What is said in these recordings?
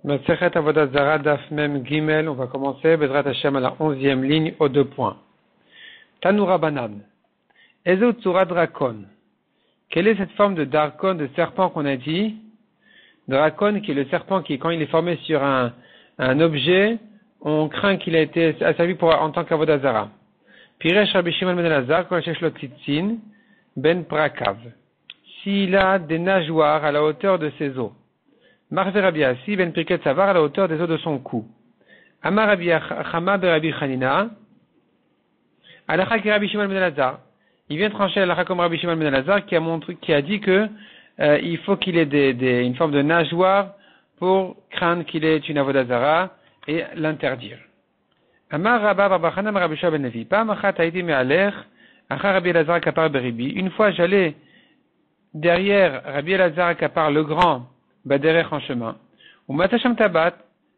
Masechet Avodat Zara Daf Mem Gimel, on va commencer Bezrat Hashem à la 11e ligne aux 2 points. Tanura Banan. Ezo Tsura Drakon. Quelle est cette forme de Drakon, de serpent qu'on a dit? Drakon qui est le serpent qui, quand il est formé sur un objet, on craint qu'il a été asservi en tant qu'Avodat Zara. Piresh Rabbi Shimon ben Elazar, Kolashesh lo Tzitzin, Ben Prakav. S'il a des nageoires à la hauteur de ses os. Marve Rabbi Assi, Ben Pirket Savar, à la hauteur des os de son cou. Amar Rabbi Chama Rabbi Chanina, Alacha ki Rabbi Shimon ben Elazar. Il vient trancher Alacha comme Rabbi Shimon ben Elazar qui a dit que il faut qu'il ait une forme de nageoire pour craindre qu'il ait une avodah zara et l'interdire. Amar Rabba Barbachana Rabbi Shua ben Levi. Pam achat haïti me'alech achar Rabbi Elazar kapar beribi. Une fois j'allais derrière Rabbi Elazar kapar le grand baderech en chemin. Ou matacham tabat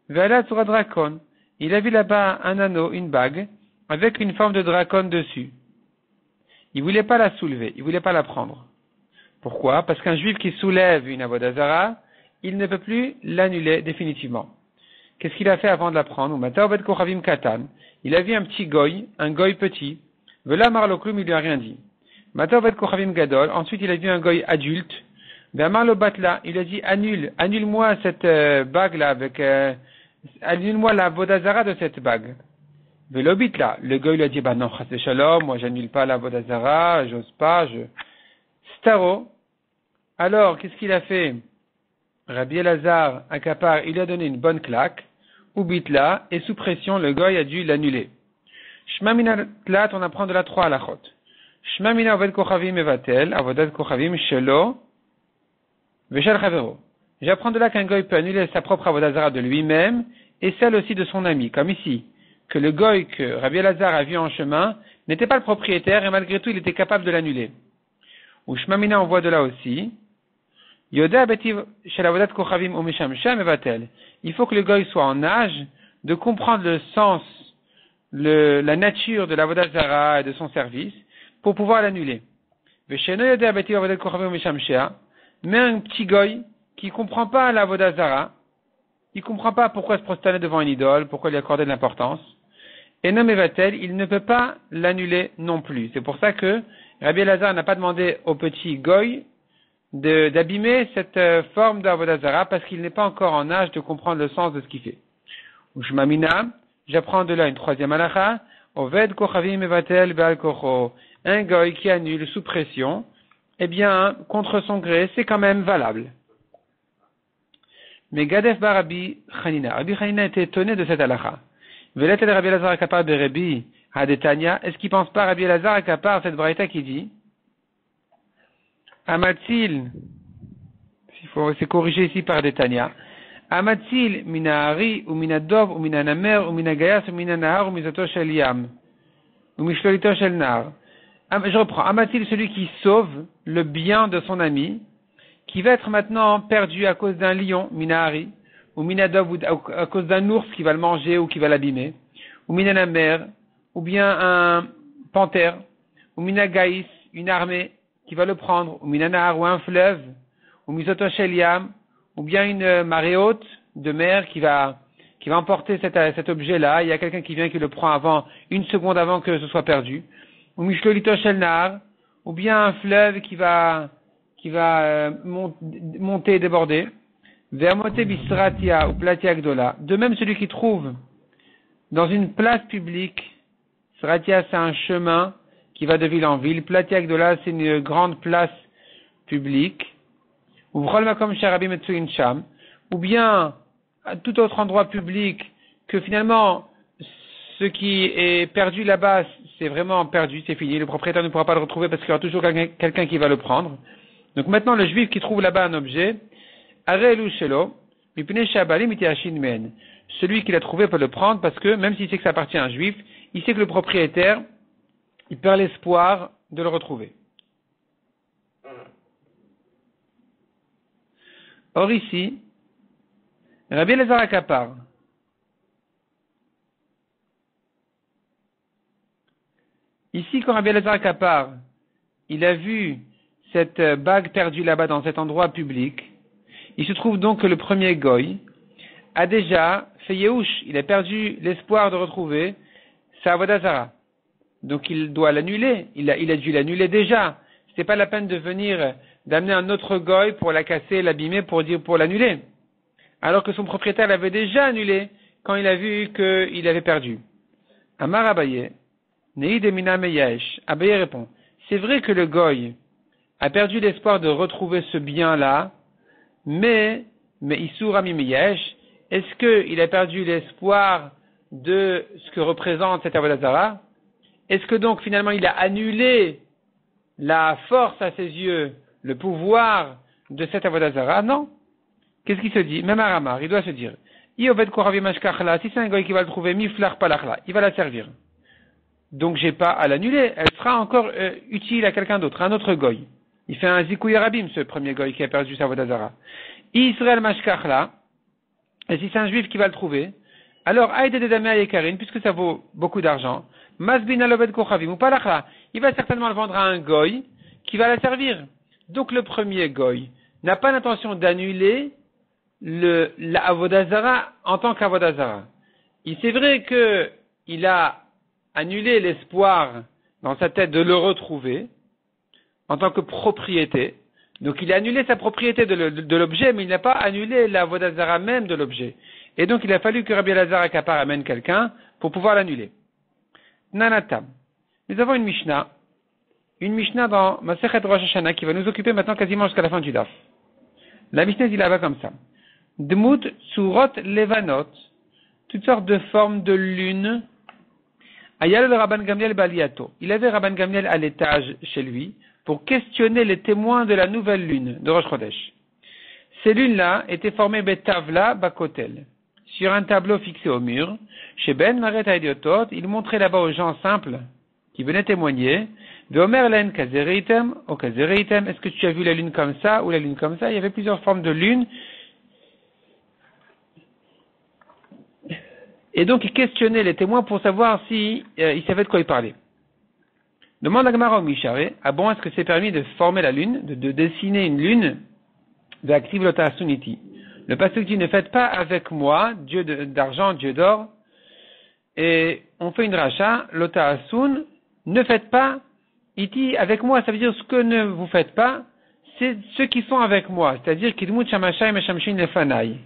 ve'ala tzura drakon. Il a vu là-bas un anneau, une bague avec une forme de dracon dessus. Il voulait pas la soulever, il voulait pas la prendre. Pourquoi? Parce qu'un juif qui soulève une avodah zara, il ne peut plus l'annuler définitivement. Qu'est-ce qu'il a fait avant de la prendre? Il a vu un petit goy, un goy petit. Vela marloklum, il lui a rien dit. Gadol. Ensuite, il a vu un goy adulte. Marlo batla, il a dit annule-moi cette bague là annule-moi la avodah zara de cette bague. Velobitla, le goy lui a dit non, chas shalom, moi j'annule pas la avodah zara, j'ose pas, Staro. Alors, qu'est-ce qu'il a fait? Rabbi Elazar, Akapar, il lui a donné une bonne claque, ou bitla, et sous pression, le goy a dû l'annuler. Shmamina tlat, on apprend de la 3 à la chot. Shmamina avod kochavim evatel, avodat kochavim shelo, veshel chavero. J'apprends de là qu'un goy peut annuler sa propre avodah zara de lui-même, et celle aussi de son ami, comme ici, que le goy que Rabbi Elazar a vu en chemin n'était pas le propriétaire, et malgré tout, il était capable de l'annuler. Ou Shmamina, on voit de là aussi, Yoda betiv shel avodat kochavim umeshamshem evatel. Il faut que le goy soit en âge de comprendre le sens, la nature de l'avodat zara et de son service pour pouvoir l'annuler. Vesheno yoda betiv avodat kochavim umeshamshea. Mais un petit goy qui comprend pas l'avodat zara, il comprend pas pourquoi se prosterner devant une idole, pourquoi lui accorder de l'importance. Et non evatel, il ne peut pas l'annuler non plus. C'est pour ça que Rabbi Elazar n'a pas demandé au petit goy d'abîmer cette forme d'avodah zara parce qu'il n'est pas encore en âge de comprendre le sens de ce qu'il fait. Ushmamina, j'apprends de là une troisième halakha, oved kochavim evatel be'al kocho, un goy qui annule sous pression, eh bien, contre son gré, c'est quand même valable. Mais Gadef bar Rabbi Chanina était étonné de cette halakha. Velet el Rabbi Elazar akapar berebi hadetania, est-ce qu'il pense pas Rabbi Elazar akapar cette braïta qui dit Amatzil, c'est corrigé ici par Detania. Amatzil minahari ou minadov ou minanamer ou minagayas ou minanahar ou mizoto shel yam ou mishlolito shel nar. Je reprends. Amatzil, celui qui sauve le bien de son ami, qui va être maintenant perdu à cause d'un lion, minahari, ou minadov ou à cause d'un ours qui va le manger ou qui va l'abîmer, ou minanamer, ou bien un panthère, ou minagaïs, une armée qui va le prendre, ou minanar, ou un fleuve, ou misoto shel yam, ou bien une marée haute de mer qui va emporter cet objet-là, il y a quelqu'un qui vient qui le prend une seconde avant que ce soit perdu, ou mishlolito shel nar, ou bien un fleuve qui va monter et déborder, vermote bistratia ou platia gdola. De même celui qui trouve dans une place publique, stratia c'est un chemin qui va de ville en ville. Platia Gdola, c'est une grande place publique. Ou bien à tout autre endroit public que finalement ce qui est perdu là-bas, c'est vraiment perdu, c'est fini. Le propriétaire ne pourra pas le retrouver parce qu'il y aura toujours quelqu'un qui va le prendre. Donc maintenant, le juif qui trouve là-bas un objet, celui qui l'a trouvé peut le prendre parce que même s'il sait que ça appartient à un juif, il sait que le propriétaire il perd l'espoir de le retrouver. Or ici, Rabbi Elazar akapar. Ici, quand Rabbi Elazar akapar, il a vu cette bague perdue là-bas dans cet endroit public, il se trouve donc que le premier goy a déjà fait Yehush, il a perdu l'espoir de retrouver sa Avodah Zara. Donc il doit l'annuler, il a dû l'annuler déjà. C'était pas la peine de venir, d'amener un autre goy pour la casser, l'abîmer, pour l'annuler. Alors que son propriétaire l'avait déjà annulé quand il a vu qu'il avait perdu. Amar Abaye, Nei Demina Meyesh. Abaye répond, c'est vrai que le goy a perdu l'espoir de retrouver ce bien-là, mais Issour Ami Meyesh, est-ce qu'il a perdu l'espoir de ce que représente cette Avodah Zara? Est-ce que donc finalement il a annulé la force à ses yeux, le pouvoir de cette Avodah Zara? Non. Qu'est-ce qu'il se dit? Même à Ramar, il doit se dire, si c'est un goy qui va le trouver, miflar palachla, il va la servir. Donc j'ai pas à l'annuler, elle sera encore utile à quelqu'un d'autre, un autre goy. Il fait un zikouy rabim, ce premier goy qui a perdu sa Avodah Zara. Israël mashkachla, et si c'est un juif qui va le trouver, alors aïde de damé ayekarin, puisque ça vaut beaucoup d'argent, masbina loved kochavim ou palachla, il va certainement le vendre à un goy qui va la servir. Donc le premier goy n'a pas l'intention d'annuler la Avodah Zara en tant qu'Avodah Zara. C'est vrai que il a annulé l'espoir dans sa tête de le retrouver en tant que propriété. Donc il a annulé sa propriété de l'objet, mais il n'a pas annulé la Avodah Zara même de l'objet. Et donc il a fallu que Rabbi Elazar Akapar amène quelqu'un pour pouvoir l'annuler. Nanatam. Nous avons une Mishnah dans Masechet Rosh Hashanah qui va nous occuper maintenant quasiment jusqu'à la fin du daf. La Mishnah dit là-bas comme ça. Dmut surot levanot, toutes sortes de formes de lune. Ayal le Rabban Gamliel Baliato. Il avait Rabban Gamliel à l'étage chez lui pour questionner les témoins de la nouvelle lune de Rosh Chodesh. Ces lunes-là étaient formées betavla bakotel, sur un tableau fixé au mur. Chez Ben Maret Aidiotot, il montrait là-bas aux gens simples qui venaient témoigner. De Omer Len Kazereitem, au Kazereitem, est-ce que tu as vu la lune comme ça ou la lune comme ça? Il y avait plusieurs formes de lune. Et donc, il questionnait les témoins pour savoir si ils savaient de quoi ils parlaient. Demande la Gemara au Misharé, ah bon, est-ce que c'est permis de former la lune, de dessiner une lune, de active lota suniti? Le pasuk dit, ne faites pas avec moi, Dieu d'argent, Dieu d'or, et on fait une racha, lota asun, ne faites pas, iti, avec moi, ça veut dire ce que ne vous faites pas, c'est ceux qui sont avec moi, c'est-à-dire kidmut shamashai meshamshin lefanai.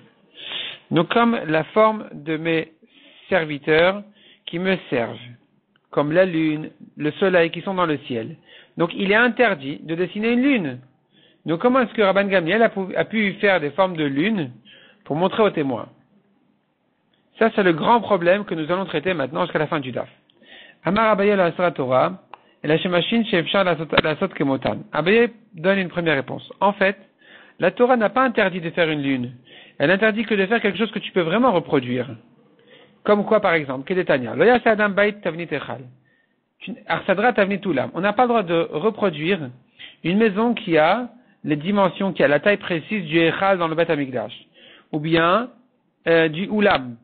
Donc, comme la forme de mes serviteurs qui me servent, comme la lune, le soleil qui sont dans le ciel. Donc il est interdit de dessiner une lune. Donc comment est-ce que Rabban Gamliel a pu faire des formes de lune pour montrer aux témoins? Ça c'est le grand problème que nous allons traiter maintenant jusqu'à la fin du daf. Amar Abaye la Asra Torah et la Shemachin Shefshar la Sot Kemotan. Abaye donne une première réponse. En fait, la Torah n'a pas interdit de faire une lune. Elle interdit que de faire quelque chose que tu peux vraiment reproduire. Comme quoi, par exemple, Kedetania, Loya Sadam Bait Tavnit Echal, Arsadra Tavnit Ulam. On n'a pas le droit de reproduire une maison qui a les dimensions, qui a la taille précise du Echal dans le Beit Hamikdash. Ou bien, du Ulam.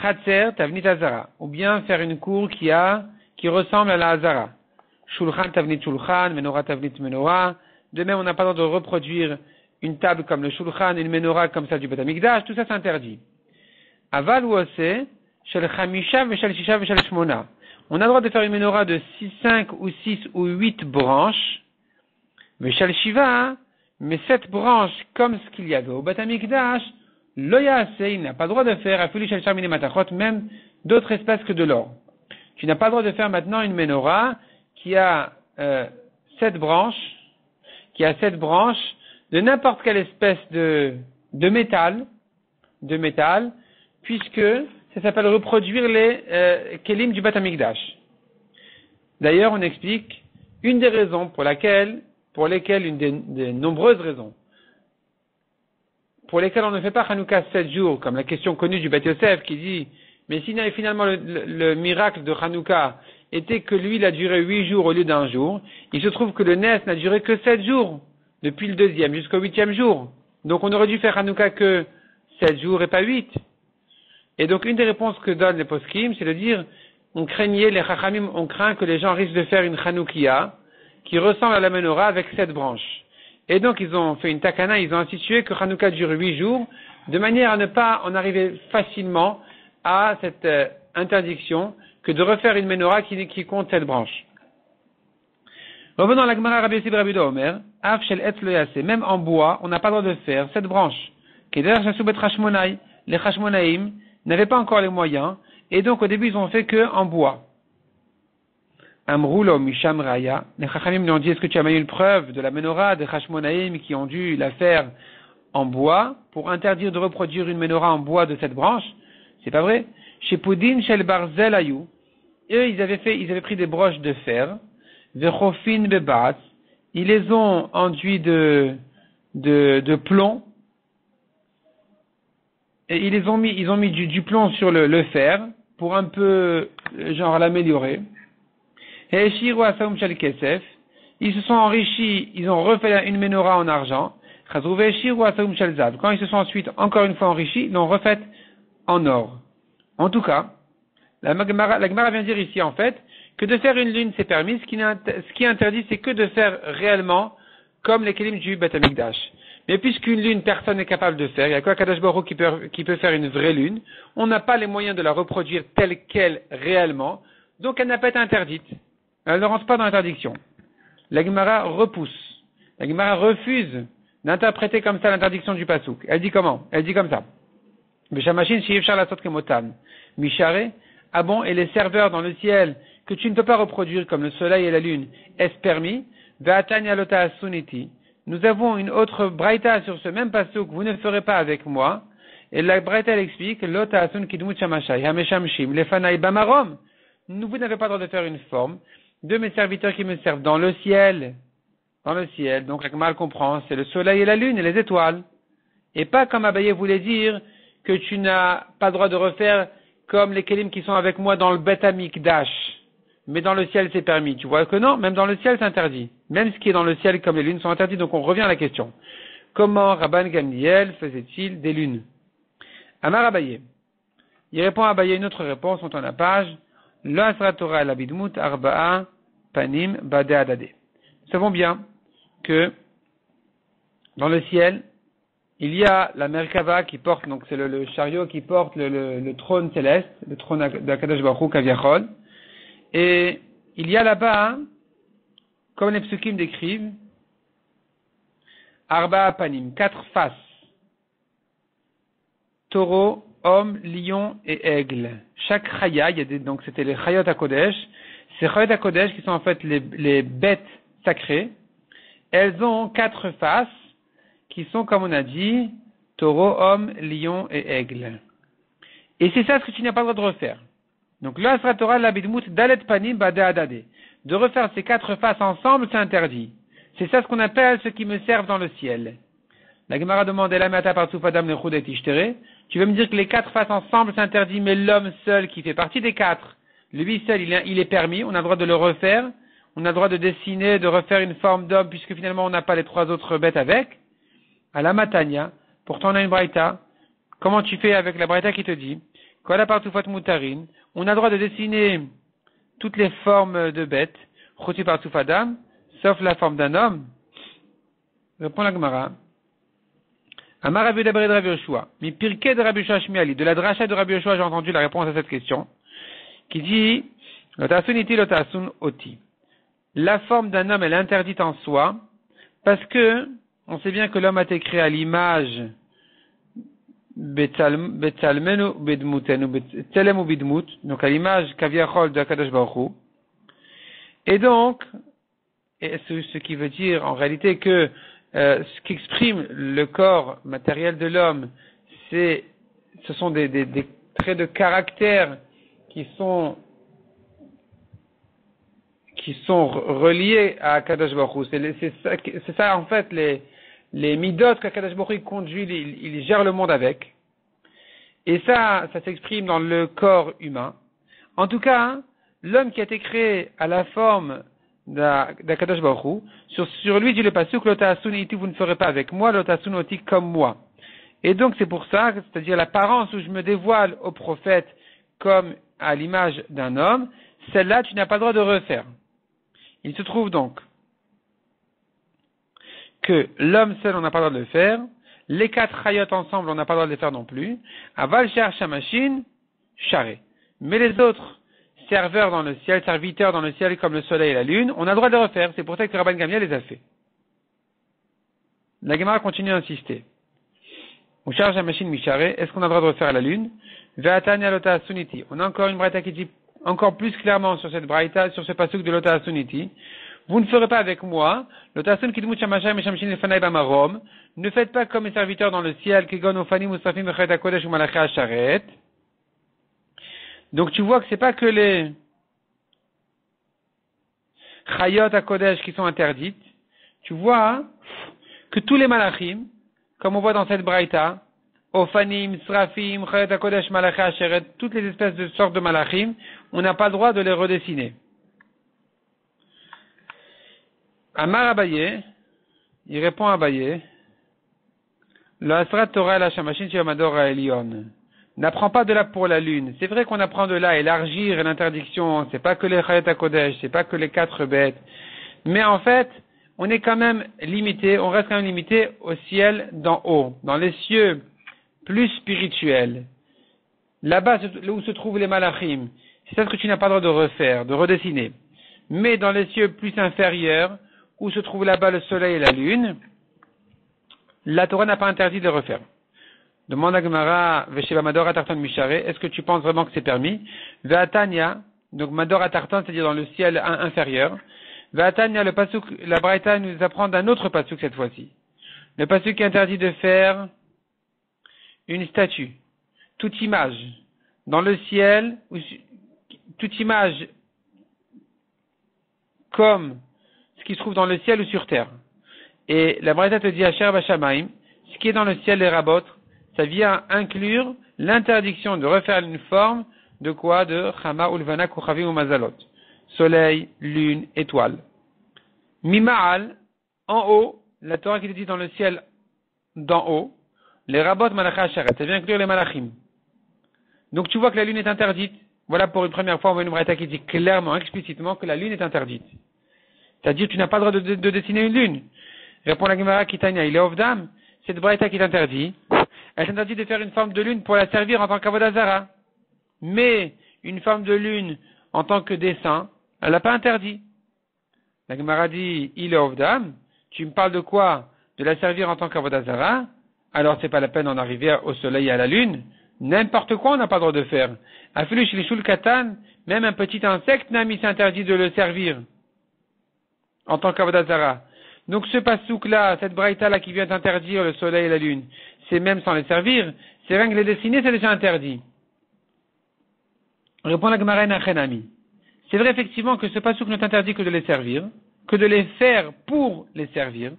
Chatzer Tavnit Azara. Ou bien faire une cour qui ressemble à la Azara. Shulchan Tavnit Shulchan, Menorah Tavnit Menorah. De même, on n'a pas le droit de reproduire une table comme le Shulchan, une menorah comme ça du Beit Hamikdash, tout ça c'est interdit. Aval ou osé, shel chamisha veshel shisha veshel shmona. On a le droit de faire une menorah de 5 ou 6 ou 8 branches, veshel shiva, mais 7 branches comme ce qu'il y avait au Beit Hamikdash, lo yaseh, il n'a pas le droit de faire, afili shel shamine matachot, même d'autres espèces que de l'or. Tu n'as pas le droit de faire maintenant une menorah qui a 7 branches, de n'importe quelle espèce de métal, puisque ça s'appelle reproduire les kelim du Beit Hamikdash. D'ailleurs, on explique une des raisons pour lesquelles une des nombreuses raisons, pour lesquelles on ne fait pas Hanouka 7 jours, comme la question connue du Beit Yosef qui dit, mais si finalement le miracle de Hanouka était que l'huile a duré 8 jours au lieu d'1 jour, il se trouve que le Nes n'a duré que 7 jours. Depuis le 2e jusqu'au 8e jour. Donc on aurait dû faire Hanouka que 7 jours et pas 8. Et donc une des réponses que donnent les poskim, c'est de dire, on craint que les gens risquent de faire une Hanoukia qui ressemble à la menorah avec 7 branches. Et donc, ils ont fait une takana, ils ont institué que Hanouka dure 8 jours, de manière à ne pas en arriver facilement à cette interdiction que de refaire une menorah qui compte cette branche. Revenons à la Gemara Rabbi Yossi Rabbi Omer, Af shel etz lo yaseh, même en bois, on n'a pas le droit de faire cette branche. Keder shasu bet Hashmonai, les Hashmonaïm n'avaient pas encore les moyens, et donc au début ils ont fait que en bois. Amroulo Misham Raya, les Chachamim lui ont dit, est-ce que tu as eu une preuve de la menorah des Hashmonaïm qui ont dû la faire en bois pour interdire de reproduire une menorah en bois de cette branche? C'est pas vrai. Chez Poudin Shel Barzel Ayou, eux ils avaient pris des broches de fer, Vechofin Bebat, ils les ont enduits de plomb, et ils ont mis du plomb sur le fer pour un peu genre l'améliorer. Et Shiru Asaum Shel Kesef, ils se sont enrichis, ils ont refait une menorah en argent. Chazrouve Shiru Asaum Shel Zav, quand ils se sont ensuite encore une fois enrichis, ils l'ont refaite en or. En tout cas, la Gemara vient dire ici en fait que de faire une lune c'est permis, ce qui est interdit c'est que de faire réellement comme les kelim du Beth Amikdash. Mais puisqu'une lune personne n'est capable de faire, il y a quoi Kadosh Baruch Hu qui peut faire une vraie lune, on n'a pas les moyens de la reproduire telle qu'elle réellement, donc elle n'a pas été interdite. Elle ne rentre pas dans l'interdiction. La Gemara repousse. La Gemara refuse d'interpréter comme ça l'interdiction du Pasuk. Elle dit comment? Elle dit comme ça. Bishamashin sheyefshar lasot kemotan. Mishare, ah bon, et les serveurs dans le ciel que tu ne peux pas reproduire comme le soleil et la lune, est-ce permis? Ve'atanya lota asuniti. Nous avons une autre braïta sur ce même pasuk, vous ne le ferez pas avec moi. Et la braïta elle explique, lota asun kidmut shamashai, hameshamshim, lefanai bamarom. Vous n'avez pas le droit de faire une forme de mes serviteurs qui me servent dans le ciel. Dans le ciel, donc la Gemara comprend, c'est le soleil et la lune et les étoiles. Et pas comme Abaye voulait dire que tu n'as pas le droit de refaire comme les kelim qui sont avec moi dans le Beth Amikdash. Mais dans le ciel c'est permis. Tu vois que non, même dans le ciel c'est interdit. Même ce qui est dans le ciel comme les lunes sont interdits. Donc on revient à la question. Comment Rabban Gamliel faisait-il des lunes? Amar Abaye. Il répond à Abaye une autre réponse, on tourne la page. La Asra Torah la Bidmut Arba'a Panim Bade Adade. Nous savons bien que dans le ciel, il y a la Merkava qui porte, donc c'est le chariot qui porte le trône céleste, le trône d'Akadosh Baruch Hu Kaviachol. Et il y a là-bas, comme les psukim décrivent, Arba'a Panim, 4 faces. Taureau, homme, lion et aigle. Chaque chaya, donc c'était les chayot HaKodesh, ces chayot HaKodesh qui sont en fait les bêtes sacrées, elles ont 4 faces qui sont, comme on a dit, taureau, homme, lion et aigle. Et c'est ça ce que tu n'as pas le droit de refaire. Donc, l'Asra Torah l'abidmut dalet panim bade adade. De refaire ces 4 faces ensemble, c'est interdit. C'est ça ce qu'on appelle ceux qui me servent dans le ciel. La Gemara demande, tu veux me dire que les 4 faces ensemble, c'est interdit, mais l'homme seul qui fait partie des 4, lui seul, il est permis, on a le droit de le refaire, on a le droit de dessiner, de refaire une forme d'homme, puisque finalement on n'a pas les 3 autres bêtes avec. À la Matania, pourtant on a une braïta. Comment tu fais avec la braïta qui te dit, on a le droit de dessiner toutes les formes de bêtes, sauf la forme d'un homme. Répond la Gemara. Amar Rabbi Dabre de Rabbi Yoshua, mi pirke de Rabbi Yoshua Shmiali, de la dracha de Rabbi Yoshua, j'ai entendu la réponse à cette question, qui dit, lotasuniti lotasun oti. La forme d'un homme, elle est interdite en soi, parce que, on sait bien que l'homme a été créé à l'image Betzalmenu Bedmutenu, Betzelemu Bidmut, donc à l'image Kaviachol de Akadosh Baruch Hu. Et donc, ce qui veut dire en réalité que ce qui exprime le corps matériel de l'homme, ce sont des traits de caractère qui sont reliés à Akadosh Baruch Hu. C'est ça en fait les midot qu'Akadosh Baruch Hu conduit, il gère le monde avec. Et ça s'exprime dans le corps humain. En tout cas, l'homme qui a été créé à la forme d'Akadosh Baruch Hu, sur lui dit le pasuk, l'otasuniti, vous ne ferez pas avec moi, l'otasunoti comme moi. Et donc c'est pour ça, c'est-à-dire l'apparence où je me dévoile au prophète comme à l'image d'un homme, celle-là tu n'as pas le droit de refaire. Il se trouve donc que l'homme seul, on n'a pas le droit de le faire, les 4 chayot ensemble, on n'a pas le droit de les faire non plus, aval shar shamachin, charé. Mais les autres serveurs dans le ciel, serviteurs dans le ciel comme le soleil et la lune, on a le droit de les refaire. C'est pour ça que Rabban Gamliel les a fait. La Gemara continue à insister. On charge la machine Micharé, est-ce qu'on a le droit de refaire la lune? Ve'atanya lota suniti. On a encore une braïta qui dit encore plus clairement sur cette braïta, sur ce pasuk de lota suniti. Vous ne ferez pas avec moi, lota sun kidmut shamashay meshamshin lefanay bamarom. Ne faites pas comme mes serviteurs dans le ciel, kigon ofanim usafim vechet hakodesh umalacha asharet. Donc tu vois que c'est pas que les chayot hakodesh qui sont interdites. Tu vois que tous les malachim, comme on voit dans cette braïta, Ofanim, Srafim, Chayot HaKodesh, Malacha, Sheret, toutes les espèces de sortes de malachim, on n'a pas le droit de les redessiner. Amar Abaye, il répond à Abaye, le Asrat Torah la Shamashin Shiamador Elion. N'apprend pas de là pour la lune. C'est vrai qu'on apprend de là élargir l'interdiction, c'est pas que les Chayot HaKodesh, c'est pas que les 4 bêtes. Mais en fait, on est quand même limité, on reste quand même limité au ciel d'en haut, dans les cieux plus spirituels. Là-bas, où se trouvent les malachim, c'est ça ce que tu n'as pas le droit de refaire, de redessiner. Mais dans les cieux plus inférieurs, où se trouve là-bas le soleil et la lune, la Torah n'a pas interdit de refaire. Demande à Gemara, Vesheva Mador Atartan Mishare, est-ce que tu penses vraiment que c'est permis? Ve'atanya, donc Mador Atartan, c'est-à-dire dans le ciel inférieur, Ve'atanya, le pasuk, la Braïta nous apprend d'un autre pasuk cette fois-ci. Le pasuk interdit de faire une statue, toute image, dans le ciel, toute image comme ce qui se trouve dans le ciel ou sur terre. Et la Braïta te dit, Asher Bashamaim, ce qui est dans le ciel des rabots, ça vient inclure l'interdiction de refaire une forme de quoi? De Chama Ulvana Kuchavim ou Mazalot. Soleil, lune, étoile. Mima'al, en haut, la Torah qui te dit dans le ciel d'en haut, les rabots malacha sharet, ça vient inclure les malachim. Donc tu vois que la lune est interdite. Voilà pour une première fois, on voit une braïta qui dit clairement, explicitement que la lune est interdite. C'est-à-dire tu n'as pas le droit de dessiner une lune. Répond la Gemara Kitania, il est ovdam, cette braïta qui t'interdit, elle t'interdit de faire une forme de lune pour la servir en tant qu'avodah zara. Mais une forme de lune en tant que dessin, elle l'a pas interdit. La Gemara dit, il est ovdam, tu me parles de quoi? De la servir en tant qu'avodah zara? Alors c'est pas la peine d'en arriver au soleil et à la lune. N'importe quoi on n'a pas le droit de faire. Afilu shilishul katan, même un petit insecte Nami s'interdit de le servir en tant qu'avodah zara. Donc ce pasouk là, cette braïta là qui vient d'interdire le soleil et la lune, c'est même sans les servir, c'est rien que les dessiner, c'est déjà interdit. Répond la Gemara Nachenami. C'est vrai effectivement que ce pasouk ne t'interdit que de les servir, que de les faire pour les servir.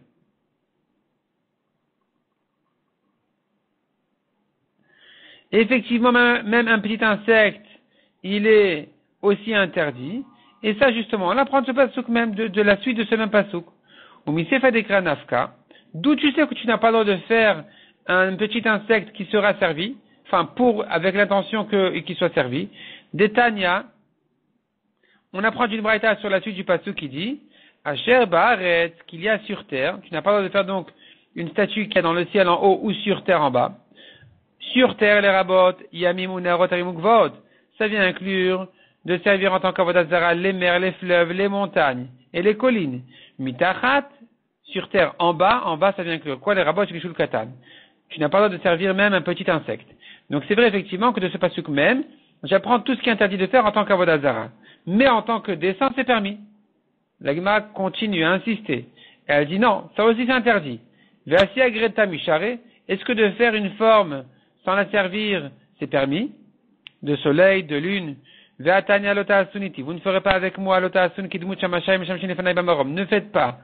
Et effectivement, même un petit insecte, il est aussi interdit. Et ça, justement, on apprend de ce pasouk même, de la suite de ce même pasouk. Ou misefa dekra nafka, d'où tu sais que tu n'as pas le droit de faire un petit insecte qui sera servi, enfin, avec l'intention qu'il soit servi. Detania, on apprend d'une braïta sur la suite du pasouk qui dit, Asher ba'aret, qu'il y a sur terre, tu n'as pas le droit de faire donc une statue qui est dans le ciel en haut ou sur terre en bas. Sur terre, les rabots, yamim ou nerot arimukvod, ça vient inclure de servir en tant qu'avodah zara les mers, les fleuves, les montagnes et les collines. Mitachat, sur terre, en bas, ça vient inclure quoi? Les rabots, shulishul katan. Tu n'as pas le droit de servir même un petit insecte. Donc c'est vrai effectivement que de ce pasuk même, j'apprends tout ce qui est interdit de faire en tant qu'avodah zara. Mais en tant que dessin, c'est permis. La Gemara continue à insister. Et elle dit non, ça aussi c'est interdit. Ve'asi agreta mishare, est-ce que de faire une forme sans la servir, c'est permis? De soleil, de lune. Ve'atanya lota asuniti. Vous ne ferez pas avec moi lota asun kidmut shamashay meshamshin lefanay bamarom. Ne faites pas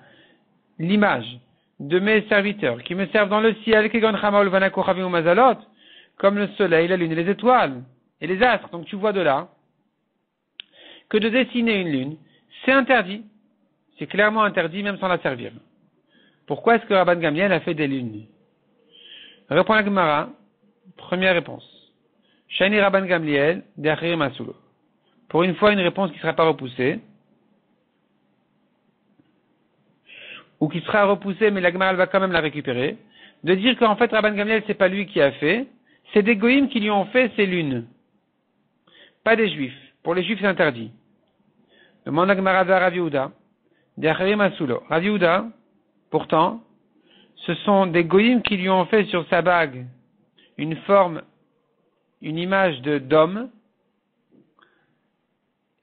l'image de mes serviteurs qui me servent dans le ciel, kegon chama ulvana kochavim mazalot, comme le soleil, la lune et les étoiles et les astres. Donc tu vois de là que de dessiner une lune, c'est interdit. C'est clairement interdit même sans la servir. Pourquoi est-ce que Rabban Gamliel a fait des lunes? Répond la Gemara. Première réponse. Shani Rabban Gamliel, derrière Masulo. Pour une fois, une réponse qui ne sera pas repoussée. ou qui sera repoussée, mais la Gemara va quand même la récupérer, de dire qu'en fait Rabban Gamliel c'est pas lui qui a fait, c'est des goïms qui lui ont fait ces lunes, pas des juifs. Pour les juifs c'est interdit. Demande la Gemara à Rav Yehuda, d'Acharim Asulo. Rav Yehuda, pourtant, ce sont des goïms qui lui ont fait sur sa bague une forme, une image d'homme,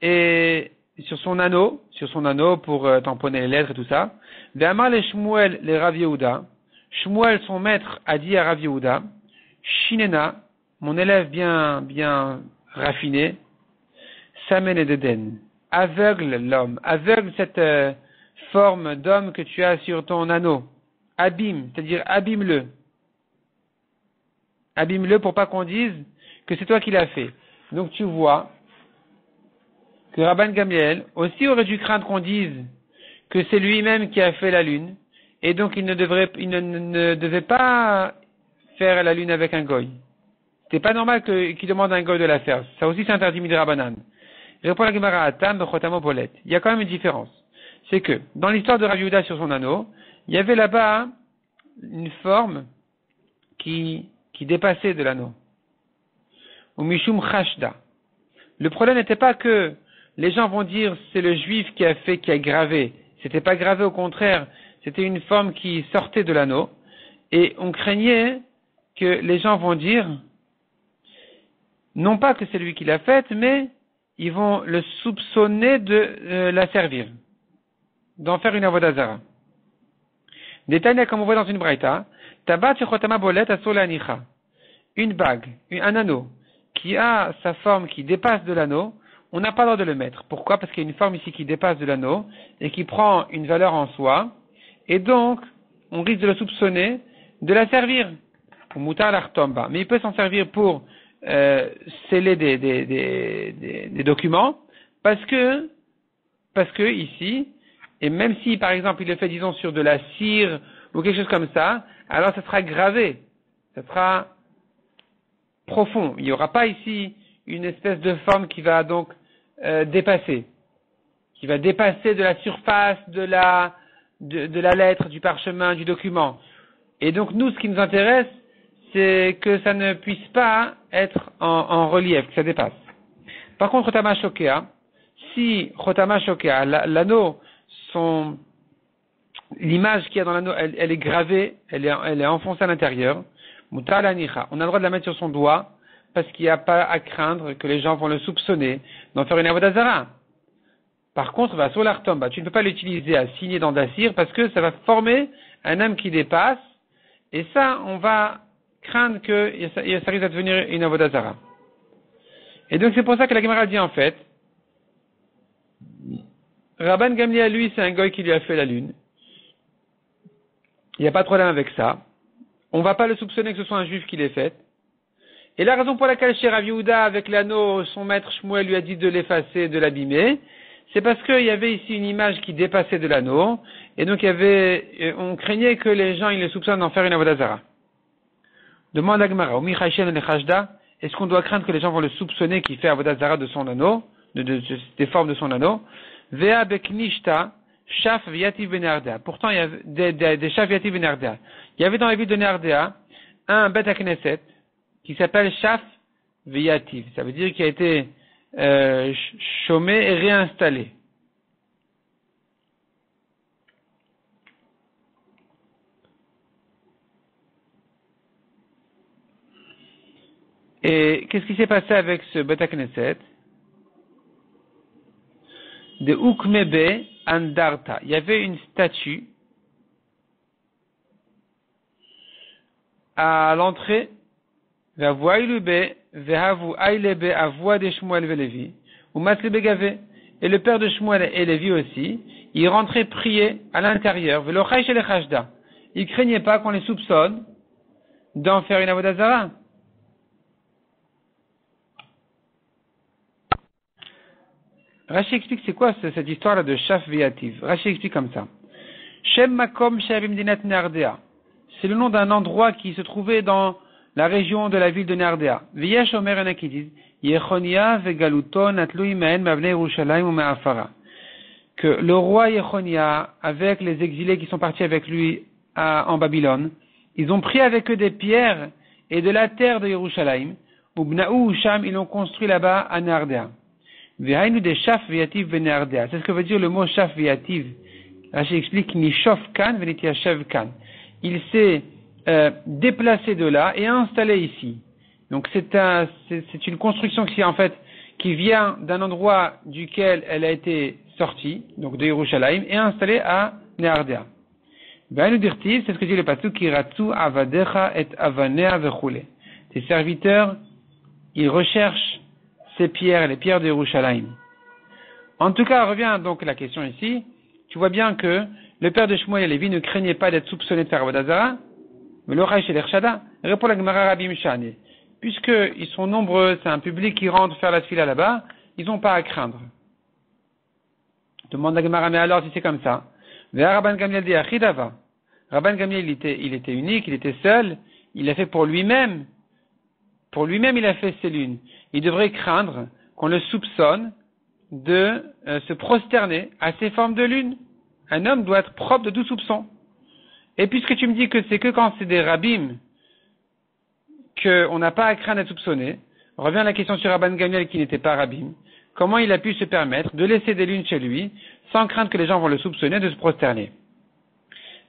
et sur son anneau pour tamponner les lettres et tout ça. Ve'amar le Shmuel le Rav Yehuda. Shmuel, son maître, a dit à Rav Yehuda, Shinena, mon élève bien raffiné, Samen et Deden, aveugle l'homme, aveugle cette forme d'homme que tu as sur ton anneau. Abîme, c'est-à-dire abîme-le. Abîme-le pour pas qu'on dise que c'est toi qui l'as fait. Donc tu vois que Rabban Gamliel aussi aurait dû craindre qu'on dise que c'est lui-même qui a fait la lune, et donc il ne devait pas faire la lune avec un goy. C'était pas normal qu'il demande à un goy de la faire. Ça aussi c'est interdit midi Rabbanan. Répond la Gemara Atam bechotamo polet. Il y a quand même une différence. C'est que dans l'histoire de Rav Yehuda sur son anneau, il y avait là-bas une forme qui dépassait de l'anneau. Ou mishum chashda. Le problème n'était pas que les gens vont dire c'est le juif qui a gravé. C'était pas gravé, au contraire, c'était une forme qui sortait de l'anneau. Et on craignait que les gens vont dire, non pas que c'est lui qui l'a faite, mais ils vont le soupçonner de la servir, d'en faire une avodah zara. Détail comme on voit dans une braïta, tabat chotama bolet asur anicha. Une bague, un anneau, qui a sa forme qui dépasse de l'anneau, on n'a pas le droit de le mettre. Pourquoi? Parce qu'il y a une forme ici qui dépasse de l'anneau et qui prend une valeur en soi, et donc on risque de le soupçonner de la servir. Mais il peut s'en servir pour sceller des documents, parce que ici, et même si par exemple il le fait disons sur de la cire ou quelque chose comme ça, alors ça sera gravé, ça sera profond. Il n'y aura pas ici une espèce de forme qui va donc dépasser, qui va dépasser de la surface de la lettre, du parchemin, du document. Et donc nous, ce qui nous intéresse, c'est que ça ne puisse pas être en relief, que ça dépasse. Par contre, Chotama Shokea, si Chotama Shokea, l'anneau, l'image qu'il y a dans l'anneau, elle est gravée, elle est enfoncée à l'intérieur, Mutar l'anicha, on a le droit de la mettre sur son doigt, parce qu'il n'y a pas à craindre que les gens vont le soupçonner d'en faire une avodah zara. Par contre, va sur l'artomba, tu ne peux pas l'utiliser à signer dans Dassir, parce que ça va former un âme qui dépasse, et ça, on va craindre que ça risque de devenir une avodah zara. Et donc c'est pour ça que la Gemara dit en fait, Rabban Gamliel, lui, c'est un goy qui lui a fait la lune. Il n'y a pas de problème avec ça. On ne va pas le soupçonner que ce soit un juif qui l'ait fait. Et la raison pour laquelle chez Rav Yehuda, avec l'anneau, son maître Shmuel lui a dit de l'effacer, de l'abîmer, c'est parce qu'il y avait ici une image qui dépassait de l'anneau, et donc on craignait que les gens ils le soupçonnent d'en faire une avodah zara. Demande à Gemara, est-ce qu'on doit craindre que les gens vont le soupçonner qu'il fait avodah zara de son anneau, des formes de son anneau? Vea beknishta, shaf viativ benardea. Pourtant, il y avait des shaf viativ benardea. Il y avait dans la ville de Nardea un bet knesset qui s'appelle shaf viativ. Ça veut dire qu'il a été chômé et réinstallé. Et qu'est-ce qui s'est passé avec ce Bet Knesset? De Ukmebe Andarta. Il y avait une statue à l'entrée, et le père de Shmuel et Lévi aussi, ils rentraient prier à l'intérieur. Ils craignaient pas qu'on les soupçonne d'en faire une avodah zara. Rashi explique c'est quoi cette histoire-là de Shaf Viativ. Rashi explique comme ça. Shem Makom Shavim Dinat Nardea. C'est le nom d'un endroit qui se trouvait dans la région de la ville de Nardea. V'yesh Omer en qui disent Yechonia vegaluto natlu imaen mavnei Yerushalayim u'me'afara. que le roi Yechonia, avec les exilés qui sont partis avec lui en Babylone, ils ont pris avec eux des pierres et de la terre de Yerushalayim, ou Bnaou Sham, ils l'ont construit là-bas à Neardea. Vehainu de Shaf Viativ Veneardea. C'est ce que veut dire le mot Shaf Viativ. Rashi explique Nishof Kan Venitiashev Kan. Il s'est déplacé de là et installé ici. Donc c'est une construction qui vient d'un endroit duquel elle a été sortie, donc de Yerushalayim, et installée à Neardea. Vehainu dirtiv, c'est ce que dit le pasuk Kiratsu Avadecha et Avanea Vechule. Tes serviteurs, ils recherchent ces pierres, les pierres de Yerushalayim. En tout cas, revient donc la question ici. Tu vois bien que le père de Shmuel et Lévi ne craignait pas d'être soupçonné de faire Avodah Zara, mais le Raïch et l'Ershada répond la Gemara Rabbi Mishane. Puisqu'ils sont nombreux, c'est un public qui rentre faire la tefila là-bas, ils n'ont pas à craindre. Demande la Gemara, mais alors si c'est comme ça, Rabban Gamliel dit Achidava. Rabban Gamliel, il était unique, il était seul, il l'a fait pour lui-même. Pour lui-même, il a fait ses lunes. Il devrait craindre qu'on le soupçonne de se prosterner à ces formes de lune. Un homme doit être propre de tout soupçon. Et puisque tu me dis que c'est que quand c'est des rabbim qu'on n'a pas à craindre d'être soupçonné, revient la question sur Rabban Gamliel qui n'était pas rabbim. Comment il a pu se permettre de laisser des lunes chez lui sans craindre que les gens vont le soupçonner de se prosterner?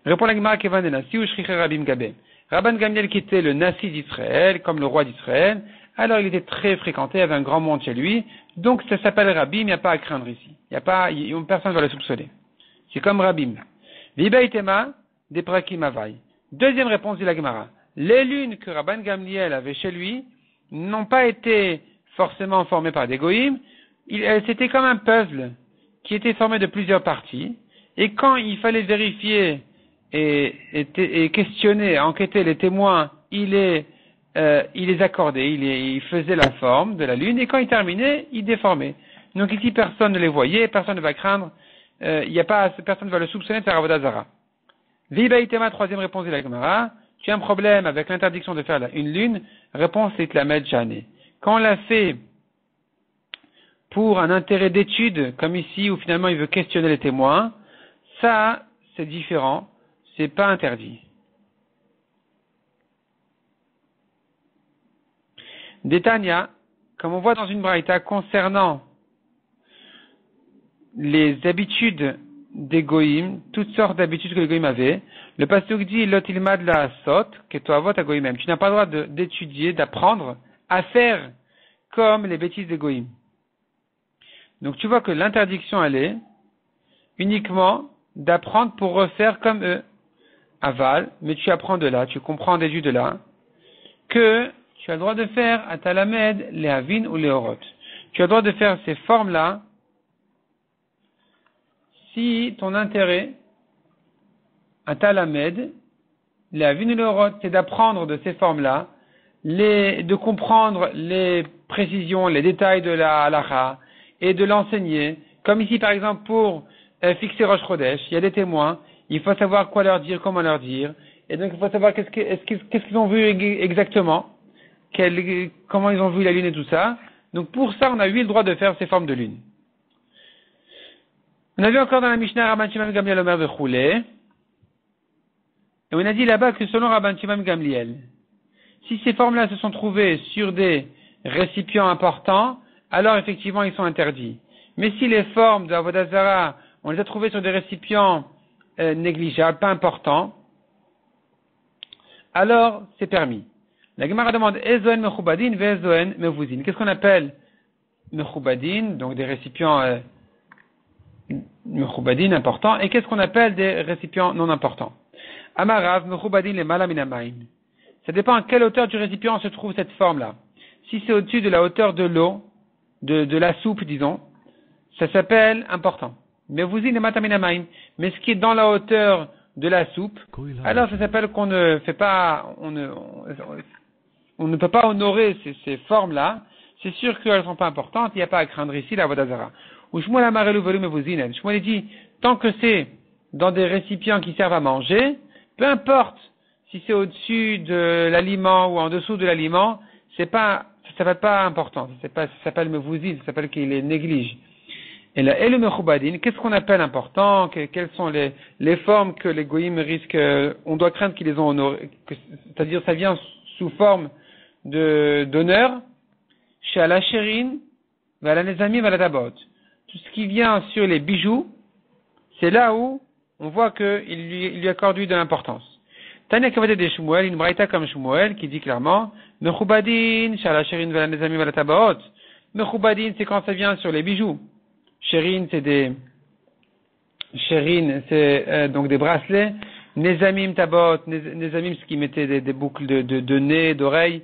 Répond la Gemara Kevan de Nasi ou Shricha Rabbim Gabé. Rabban Gamliel qui était le Nasi d'Israël, comme le roi d'Israël, alors il était très fréquenté, il y avait un grand monde chez lui, donc ça s'appelle Rabbim, il n'y a pas à craindre ici. Personne ne va le soupçonner. C'est comme Rabbim. Viba itema de prakim avai. Deuxième réponse de la Gemara. Les lunes que Rabban Gamliel avait chez lui n'ont pas été forcément formées par des goïms, c'était comme un puzzle qui était formé de plusieurs parties, et quand il fallait vérifier et questionner, enquêter les témoins, il les accordait, il faisait la forme de la lune, et quand il terminait, il déformait. Donc ici, personne ne les voyait, personne ne va craindre, personne ne va le soupçonner de faire Avodah Zara. Viba itema, troisième réponse de la Gemara, tu as un problème avec l'interdiction de faire une lune, réponse c'est la Medjane. Quand on l'a fait pour un intérêt d'étude, comme ici, où finalement il veut questionner les témoins, ça, c'est différent, c'est pas interdit. Détania, comme on voit dans une braïta concernant les habitudes des goïms, toutes sortes d'habitudes que les goïms avaient, le pasuk dit lotilmad la sot que toavot à goïmem. Tu n'as pas le droit d'étudier, d'apprendre à faire comme les bêtises des goïms. Donc tu vois que l'interdiction elle est uniquement d'apprendre pour refaire comme eux. Aval, mais tu apprends de là, tu comprends déduit de là, que tu as le droit de faire à talamed les havin ou les orot. Tu as le droit de faire ces formes-là si ton intérêt à talamed les havin ou les orot, c'est d'apprendre de ces formes-là, de comprendre les précisions, les détails de la halacha et de l'enseigner. Comme ici par exemple pour fixer Rosh Chodesh, il y a des témoins, il faut savoir quoi leur dire, comment leur dire, et donc il faut savoir qu'est-ce qu'ils ont vu exactement, comment ils ont vu la lune et tout ça. Donc pour ça, on a eu le droit de faire ces formes de lune. On a vu encore dans la Mishnah Rabban Shimon Gamliel Omer Vechulé, et on a dit là-bas que selon Rabban Shimon Gamliel, si ces formes-là se sont trouvées sur des récipients importants, alors effectivement ils sont interdits. Mais si les formes de Avodah Zara, on les a trouvées sur des récipients négligeables, pas importants, alors c'est permis. La Gemara demande Ezoen mechubadin ve'ezoen mevuzin. Qu'est-ce qu'on appelle mechubadin, donc des récipients mechubadin importants, et qu'est-ce qu'on appelle des récipients non importants? Amarav mechubadin le malaminamain. Ça dépend à quelle hauteur du récipient se trouve cette forme-là. Si c'est au-dessus de la hauteur de l'eau, de la soupe, disons, ça s'appelle important. Mevuzin le mataminamain. Mais ce qui est dans la hauteur de la soupe, alors ça s'appelle qu'on ne fait pas, on ne peut pas honorer ces formes-là. C'est sûr qu'elles ne sont pas importantes, il n'y a pas à craindre ici la Avodah Zara. Ou Shmuel amarelu velu mevuzinen. Shmuel dit, tant que c'est dans des récipients qui servent à manger, peu importe si c'est au-dessus de l'aliment ou en dessous de l'aliment, ça s'appelle pas important. Ça s'appelle mevuzin, ça s'appelle qu'il les néglige. Et là, et le mechubadin, qu'est-ce qu'on appelle important? Quelles sont les formes que les goïms risquent, on doit craindre qu'ils les ont honorées, c'est-à-dire ça vient sous forme d'honneur, chez la chérine, voilà les amis, voilà d'abord. Tout ce qui vient sur les bijoux, c'est là où on voit qu'il lui accorde de l'importance. Tania Kavade de Shmuel, une braïta comme Shmuel, qui dit clairement, Mechubadin, Shala Sherin, Vala Nezamim, Vala Tabaot. Mechubadin, c'est quand ça vient sur les bijoux. Sherin, c'est donc des bracelets. Nezamim, Tabaot. Nezamim, ce qui mettait des boucles de nez, d'oreilles.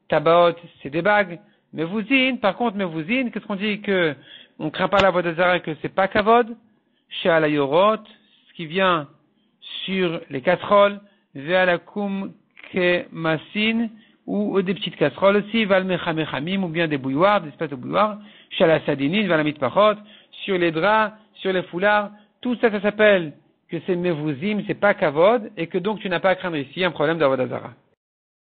Tabaot, c'est des bagues. Mevouzin, par contre, Mevouzin, qu'est-ce qu'on dit que on craint pas la voix de Zara, que c'est pas Kavod. Shala Yorot, ce qui vient sur les casseroles. Ve'alakum kemasin, ou des petites casseroles aussi, valmechamechamim, ou bien des bouilloires, des espèces de bouilloires, shalasadinin, valamitpachot, sur les draps, sur les foulards, tout ça, ça s'appelle que c'est mevouzim, c'est pas kavod, et que donc tu n'as pas à craindre ici un problème d'Avodah Zara.